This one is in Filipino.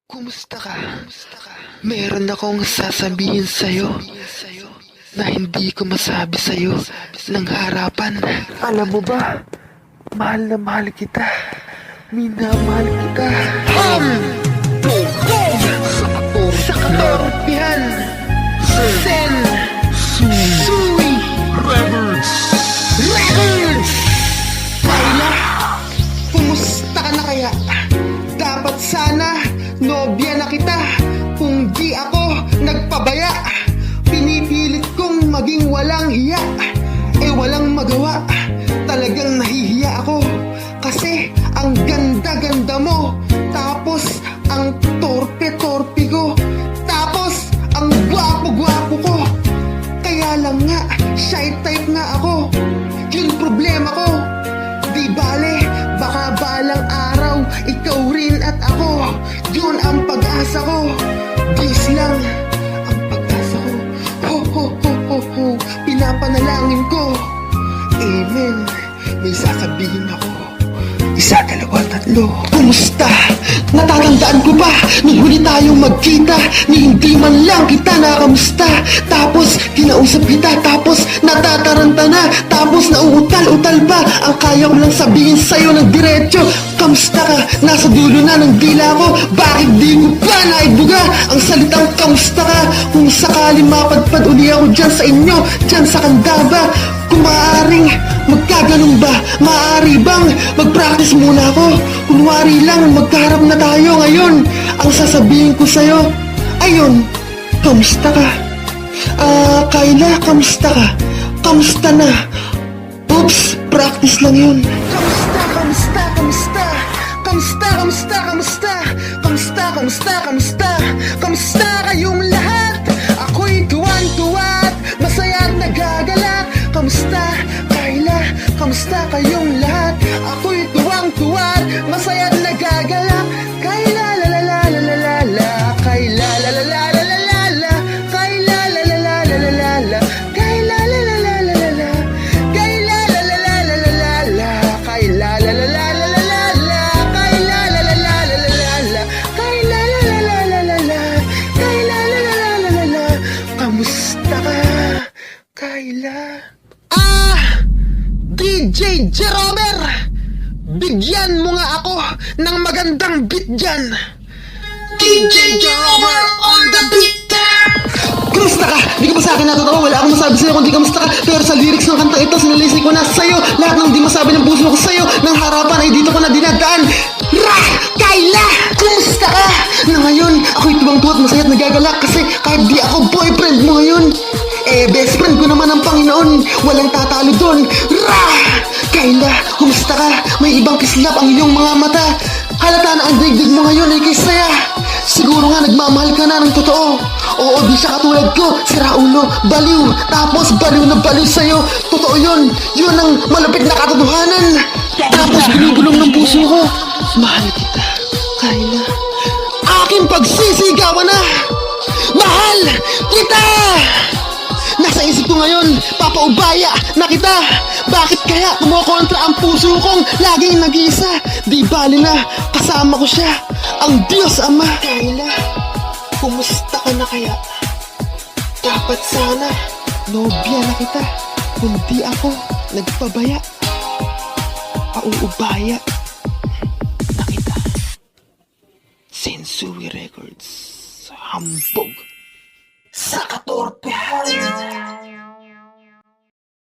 Kumusta ka? Meron akong sasabihin sa'yo na hindi ko masabi sa'yo ng harapan. Alam mo ba, mahal na mahal kita. Minamahal kita. Sa katorpihan. Sen. Sui. Records. Kayla, kumusta ka na kaya? Dapat sana nobya na kita. Kung di ako nagpabaya, pinipilit kong maging walang hiya. Walang magawa, talagang nahihiya ako. Kasi ang ganda-ganda mo, tapos ang torpe-torpe ko, tapos ang gwapo-gwapo ko. Kaya lang nga, shy type nga ako. Yun problema ko. Di bale, baka balang araw ikaw rin at ako. Yun ang pag-asa ko. Diyos lang ang pag-asa ko. Ho ho ho ho ho, pinapanalangin ko. Amen. May sasabihin ako. Isa, dalawa, tatlo. Kumusta? Natatandaan ko pa nung huli tayong magkita, ni hindi man lang kita nakamusta. Tapos kinausap kita, tapos natataranta na, tapos nauutal-utal pa. Ang kaya ko lang sabihin sa'yo ng diretso, kamusta ka? Nasa dulo na ng dila ko. Bakit di mo pa naibuga ang salitang kamusta ka? Kung sakali mapadpad uli ako dyan sa inyo, dyan sa Candaba, kung maaaring magkaganong ba, maaari bang mag-practice muna ako? Kunwari lang, magkaharap na tayo ngayon. Ang sasabihin ko sa'yo, ayun, kamusta ka? Kayla, kamusta ka? Kamusta na? Oops, practice lang yun. Kamusta, kamusta, kamusta? Kamusta, kamusta, kamusta? Kamusta, kamusta, kamusta? Kamusta kayong lahat? Ako'y tuwan-tuwa at masaya at nagagalak. Kamusta, Kayla? Kamusta kayong lahat? Ako'y tuwang-tuwa at masaya at nagagalak. Kayla, la la la la la la la. Kayla, la la la la la la la. Kayla, la la la la la la la. Kayla, la la la la la la. Kayla, la la la la la la la. Kayla, la la la la la la la. Kayla, la la la la la la la. Kayla, la la la la la la. Kayla, la la la la la la. Kamusta ka, Kayla? DJ Jeromer! Bigyan mo nga ako ng magandang beat dyan! DJ Jeromer on the beat! Kamusta ka? Di ka ba sa akin natatawa? Wala akong masabi sa'yo kung di kamusta ka. Pero sa lyrics ng kanta ito, sinalisay ko na sa'yo. Lahat ng di masabi ng puso ko sa'yo, ng harapan ay dito ko na dinadaan. Rah! Kayla! Kamusta ka? Na ngayon, ako'y tubang-tuwa at masaya at nagagalak. Kasi kahit di ako boyfriend mo ngayon, best friend ko naman ang Panginoon. Walang tatalo doon. Rah! Kayla, kumusta ka? May ibang kislap ang iyong mga mata. Halata na ang daigdig mo ngayon ay kay saya. Siguro nga nagmamahal ka na ng totoo. Oo, di siya katulad ko. Sira ulo, baliw. Tapos baliw na baliw sa'yo. Totoo yun. Yun ang malapit na katotohanan. Tapos binubulong ng puso ko. Mahal kita, Kayla. Aking pagsisigawan na. Mahal kita! Nasa isip ko ngayon, papaubaya na kita. Bakit kaya kumokontra ang puso kong laging nag-iisa? Di bali na, kasama ko siya, ang Diyos Ama. Kayla, kumusta ka na kaya? Dapat sana, nobya na kita. Kung di ako nagpabaya, pauubaya na kita. Sensui Records, hambog sa katorpehan.